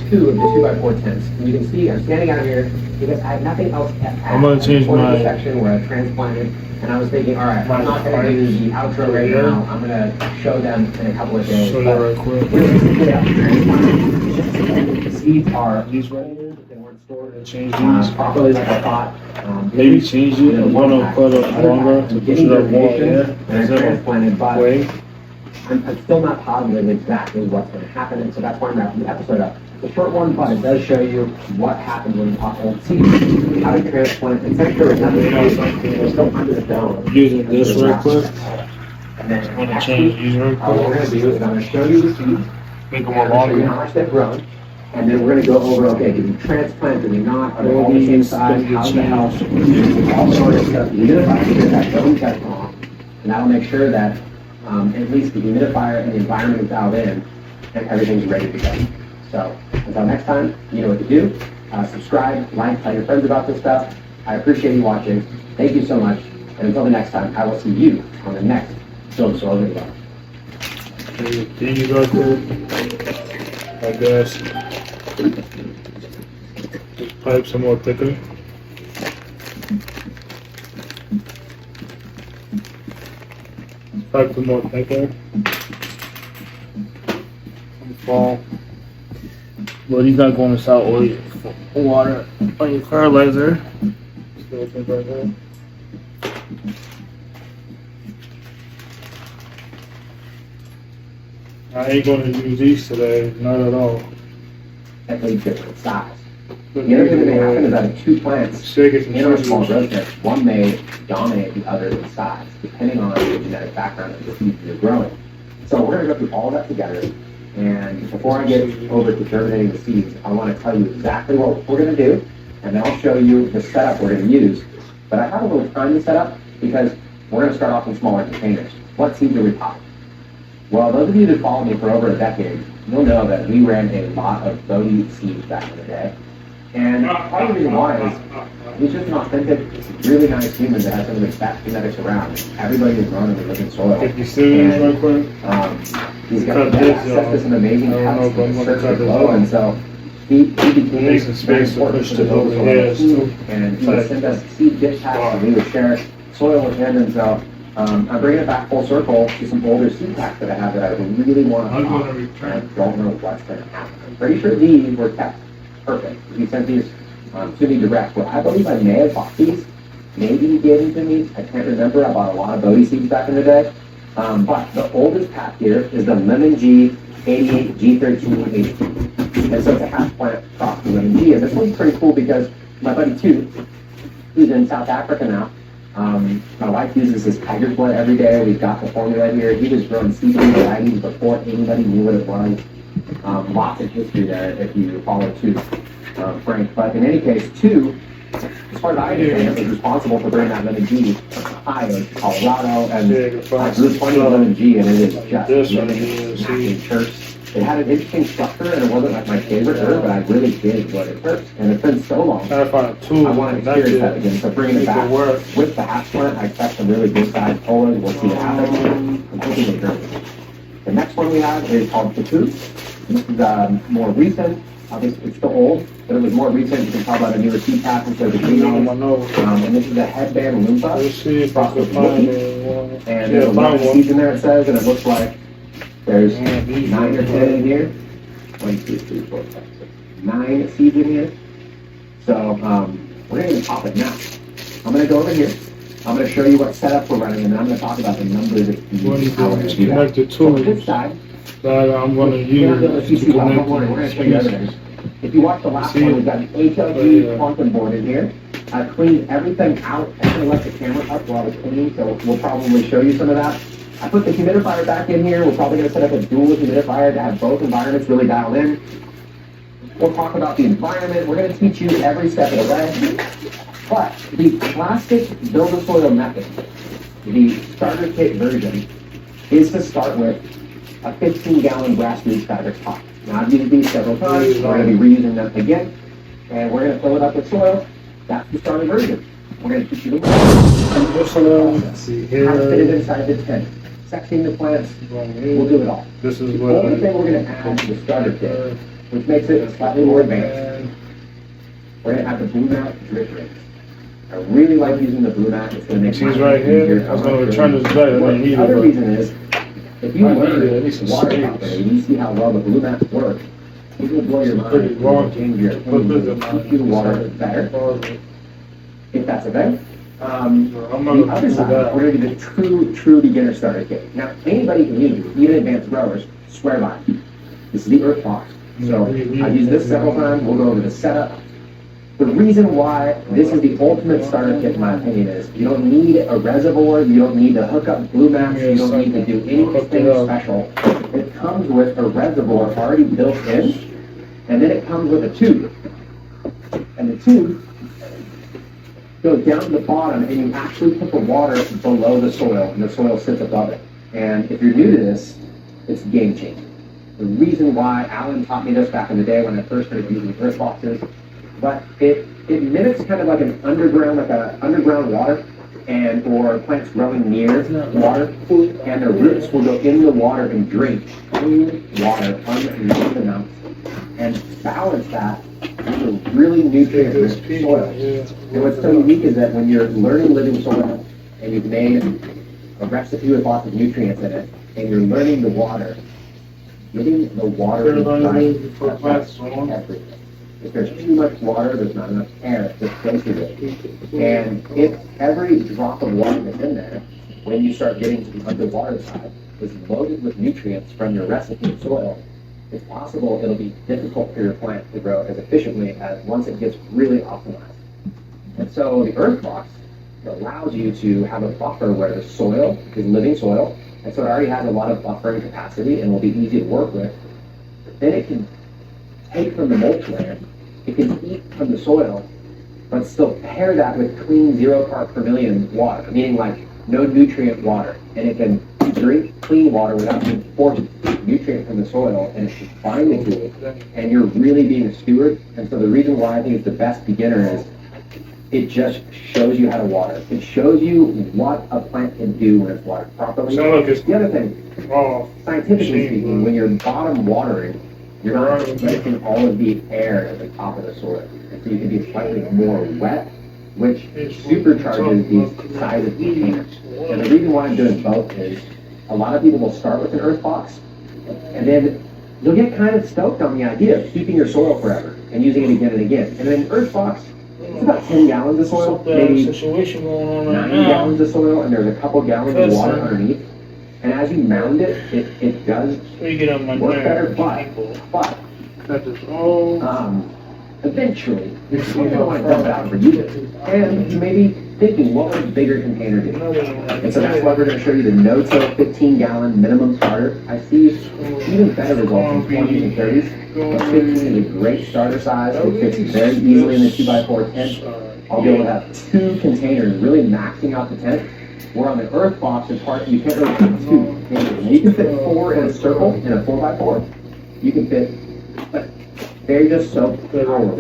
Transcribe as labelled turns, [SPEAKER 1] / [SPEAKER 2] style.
[SPEAKER 1] Two of the 2x4 tents. And you can see I'm standing out here because I had nothing else to add.
[SPEAKER 2] I'm gonna change my
[SPEAKER 1] section where I transplanted, and I was thinking, all right, I'm not gonna do the outro right now. I'm gonna show them in a couple of days.
[SPEAKER 2] show you right quick.
[SPEAKER 1] The seeds are
[SPEAKER 2] These right here,
[SPEAKER 1] they weren't stored
[SPEAKER 2] change these.
[SPEAKER 1] properly like I thought.
[SPEAKER 2] Maybe change it. I'm gonna put it longer to push it up more air.
[SPEAKER 1] And I transplanted, but
[SPEAKER 2] Way.
[SPEAKER 1] I'm still not positive exactly what's going to happen, and so that's why I'm wrapping the episode up. The short one, but it does show you what happens when you pop old seeds, how to transplant, and make sure it's not still under the dome.
[SPEAKER 2] Using this right quick.
[SPEAKER 1] And then
[SPEAKER 2] I'm gonna change these right
[SPEAKER 1] what we're
[SPEAKER 2] quick.
[SPEAKER 1] going to do is I'm going to show you the seeds,
[SPEAKER 2] Make them
[SPEAKER 1] and
[SPEAKER 2] more
[SPEAKER 1] I'm going to show you how
[SPEAKER 2] longer.
[SPEAKER 1] much they've grown, and then we're going to go over, okay, did we transplant, did we not, are they all the same size, how's the health, all sort of stuff. The humidifier is that dome test on, and that'll make sure that at least the humidifier and the environment is dialed in, and everything's ready to go. So until next time, you know what to do. Subscribe, like, tell your friends about this stuff. I appreciate you watching. Thank you so much. And until the next time, I will see you on the next Build Soil video.
[SPEAKER 2] These right quick. I guess. Just pipe some more thicker. Pipe some more thicker. Fall. Well, you're not going to salt oil water on your fertilizer. Still think right there. I ain't going to use these today, not at all.
[SPEAKER 1] Definitely different size. The other thing that may happen is that if two plants
[SPEAKER 2] Shake it
[SPEAKER 1] in our
[SPEAKER 2] some
[SPEAKER 1] small
[SPEAKER 2] sugar.
[SPEAKER 1] growth pits, one may dominate the other in size, depending on the genetic background of the seeds you're growing. So we're going to go through all of that together. And before I get over to germinating the seeds, I want to tell you exactly what we're going to do, and then I'll show you the setup we're going to use. But I have a little time to set up because we're going to start off in smaller containers. What seeds are we popping? Well, those of you that followed me for over a decade, you'll know that we ran a lot of Bodhi seeds back in the day. And part of the reason why is he's just an authentic, really nice human that has some of the best genetics around. Everybody is growing in the living soil.
[SPEAKER 2] Take these scissors
[SPEAKER 1] And,
[SPEAKER 2] right quick.
[SPEAKER 1] He's got
[SPEAKER 2] Cut
[SPEAKER 1] access
[SPEAKER 2] this,
[SPEAKER 1] to some amazing
[SPEAKER 2] I don't know,
[SPEAKER 1] cuts
[SPEAKER 2] but I'm
[SPEAKER 1] and
[SPEAKER 2] gonna
[SPEAKER 1] search
[SPEAKER 2] cut
[SPEAKER 1] for
[SPEAKER 2] this
[SPEAKER 1] glow,
[SPEAKER 2] off.
[SPEAKER 1] and so he became
[SPEAKER 2] Make some
[SPEAKER 1] very
[SPEAKER 2] space to
[SPEAKER 1] important
[SPEAKER 2] push
[SPEAKER 1] for the
[SPEAKER 2] this over
[SPEAKER 1] soil
[SPEAKER 2] here,
[SPEAKER 1] too.
[SPEAKER 2] too.
[SPEAKER 1] And he would send us seed gift packs, and we would share soil with him, and so I'm bringing it back full circle to some older seed packs that I have that I really want to
[SPEAKER 2] I'm
[SPEAKER 1] pop,
[SPEAKER 2] gonna
[SPEAKER 1] and I
[SPEAKER 2] return.
[SPEAKER 1] don't know what's going to happen. I'm pretty sure these were kept perfect. He sent these to me direct. Well, I believe I may have bought these. Maybe he gave them to me. I can't remember. I bought a lot of Bodhi seeds back in the day. But the oldest pack here is the Lemon G 88 G13H. And so it's a half plant cross with Lemon G. And this one's pretty cool because my buddy too, who's in South Africa now, my wife uses his tiger's blood every day. We've got the formula here. He was growing seedling varieties before anybody knew what it was. Lots of history there if you follow too, Frank. But in any case, two, as far as I understand, was responsible for bringing that Lemon G from Ohio to Colorado, and I grew plenty of Lemon G, and it is just
[SPEAKER 2] This one
[SPEAKER 1] really
[SPEAKER 2] here,
[SPEAKER 1] smacking church. It had an interesting structure, and it wasn't like my favorite herb, but I really did enjoy it first. And it's been so long.
[SPEAKER 2] Trying to find a tool.
[SPEAKER 1] I want to experience that again. So bringing it
[SPEAKER 2] Make it
[SPEAKER 1] back
[SPEAKER 2] work.
[SPEAKER 1] with the half plant, I expect some really good sized polars. We'll see what happens. I'm hoping they germinate. The next one we have is called Papoose. This is more recent. Obviously, it's still old, but it was more recent. You can tell by the newer seed pack instead of the green
[SPEAKER 2] On my
[SPEAKER 1] ones.
[SPEAKER 2] nose.
[SPEAKER 1] And this is a headband Loompa.
[SPEAKER 2] Let's see if I can find one.
[SPEAKER 1] And
[SPEAKER 2] Yeah,
[SPEAKER 1] there's a lot of
[SPEAKER 2] find
[SPEAKER 1] seeds
[SPEAKER 2] one.
[SPEAKER 1] in there, it says, and it looks like there's
[SPEAKER 2] Yeah, these
[SPEAKER 1] 9 or
[SPEAKER 2] ones.
[SPEAKER 1] 10 in here. 1, 2, 3, 4, 5, 6, 9 seeds in here. So we're going to pop it now. I'm going to go over here. I'm going to show you what setup we're running, and then I'm going to talk about the numbers that you
[SPEAKER 2] What
[SPEAKER 1] use,
[SPEAKER 2] is
[SPEAKER 1] how we're going
[SPEAKER 2] this?
[SPEAKER 1] to do that.
[SPEAKER 2] Connect the
[SPEAKER 1] So on this
[SPEAKER 2] tools
[SPEAKER 1] side,
[SPEAKER 2] that I'm going to
[SPEAKER 1] we're going to
[SPEAKER 2] use
[SPEAKER 1] see
[SPEAKER 2] to
[SPEAKER 1] well, don't
[SPEAKER 2] connect
[SPEAKER 1] worry, we're going to show you
[SPEAKER 2] the
[SPEAKER 1] everything. If you watch the last
[SPEAKER 2] See
[SPEAKER 1] one,
[SPEAKER 2] it?
[SPEAKER 1] we've got an
[SPEAKER 2] Oh,
[SPEAKER 1] HLG
[SPEAKER 2] yeah.
[SPEAKER 1] quantum board in here. I cleaned everything out. I kind of left the camera up while I was cleaning, so we'll probably show you some of that. I put the humidifier back in here. We're probably going to set up a dual humidifier to have both environments really dialed in. We'll talk about the environment. We're going to teach you every step of the way. But the classic build a soil method, the starter kit version, is to start with a 15-gallon grassroots fabric pot. Now, I've used these several times. We're going to be reusing them again. And we're going to fill it up with soil. That's the starter version. We're going to teach you the
[SPEAKER 2] This one, see
[SPEAKER 1] how to fit it
[SPEAKER 2] here.
[SPEAKER 1] inside the tent. sectioning the plants,
[SPEAKER 2] Going
[SPEAKER 1] we'll do it all.
[SPEAKER 2] This is
[SPEAKER 1] The
[SPEAKER 2] what
[SPEAKER 1] only thing we're gonna add to the starter kit, which makes it slightly more advanced, we're gonna have the Blue Mat drip rigs. I really like using the Blue Mat, it's gonna make
[SPEAKER 2] He's
[SPEAKER 1] my
[SPEAKER 2] right
[SPEAKER 1] life
[SPEAKER 2] here.
[SPEAKER 1] easier.
[SPEAKER 2] I was gonna return this back. I didn't need
[SPEAKER 1] The other
[SPEAKER 2] it.
[SPEAKER 1] reason is, if you
[SPEAKER 2] I need it. I
[SPEAKER 1] learn
[SPEAKER 2] need some
[SPEAKER 1] water
[SPEAKER 2] space.
[SPEAKER 1] properly, and you see how well the Blue Mats work, it will blow your mind.
[SPEAKER 2] Pretty
[SPEAKER 1] It will
[SPEAKER 2] long.
[SPEAKER 1] change your
[SPEAKER 2] Put this in
[SPEAKER 1] opinion, keep your water better, if that's okay.
[SPEAKER 2] I'm
[SPEAKER 1] The
[SPEAKER 2] not gonna
[SPEAKER 1] other
[SPEAKER 2] do
[SPEAKER 1] side,
[SPEAKER 2] that.
[SPEAKER 1] we're gonna do the true beginner starter kit. Now, anybody can use it, even advanced growers, swear by it. This is the Earth Box. So, I've used this several times, we'll go over the setup. The reason why this is the ultimate starter kit, in my opinion, is you don't need a reservoir, you don't need to hook up Blue Mats, you don't need to do anything special. It comes with a reservoir already built in, and then it comes with a tube. And the tube goes down to the bottom, and you actually put the water below the soil, and the soil sits above it. And if you're new to this, it's game changing. The reason why Alan taught me this back in the day when I first started using Earth Boxes, but it mimics kind of like an underground water, and or plants growing near water, and their roots will go in the water and drink clean water underneath the mountains, and balance that with a really nutrient-rich soil. And what's so unique is that when you're learning living soil, and you've made a recipe with lots of nutrients in it, and you're learning the water, getting the water inside, that's everything. If there's too much water, there's not enough air to filter it. And if every drop of water that's in there, when you start getting to the underwater side, is loaded with nutrients from your recipe soil, it's possible it'll be difficult for your plant to grow as efficiently as once it gets really optimized. And so the Earth Box allows you to have a buffer where the soil is living soil, and so it already has a lot of buffering capacity and will be easy to work with. But then it can take from the mulch layer, it can eat from the soil, but still pair that with clean 0 part per million water, meaning like no nutrient water, and it can drink clean water without being forced nutrient from the soil, and it's binding to it, and you're really being a steward. And so the reason why I think it's the best beginner is it just shows you how to water. It shows you what a plant can do when it's watered properly.
[SPEAKER 2] So look, it's
[SPEAKER 1] The other thing, scientifically speaking, when you're bottom watering, you're not letting all of the air at the top of the soil. And so you can be slightly more wet, which supercharges these size of containers. And the reason why I'm doing both is a lot of people will start with an Earth Box, and then you'll get kind of stoked on the idea of keeping your soil forever and using it again and again. And then Earth Box, it's about 10 gallons of soil, maybe
[SPEAKER 2] situation going on
[SPEAKER 1] 9 gallons of soil, and there's a couple gallons of water underneath. And as you mound it, it does work better, but eventually, you're going to want to dump it out for use. And you may be thinking, what would a bigger container do? And so that's why we're going to show you the no-till 15-gallon minimum starter. I see even better results in 20s and 30s. But 15 is a great starter size. It fits very easily in the 2x4 tent. I'll be able to have 2 containers, really maxing out the tent. Where on the Earth Box, it's hard, you can't really fit 2 containers. You can fit 4 in a circle in a 4x4. You can fit, but they're just so powerful.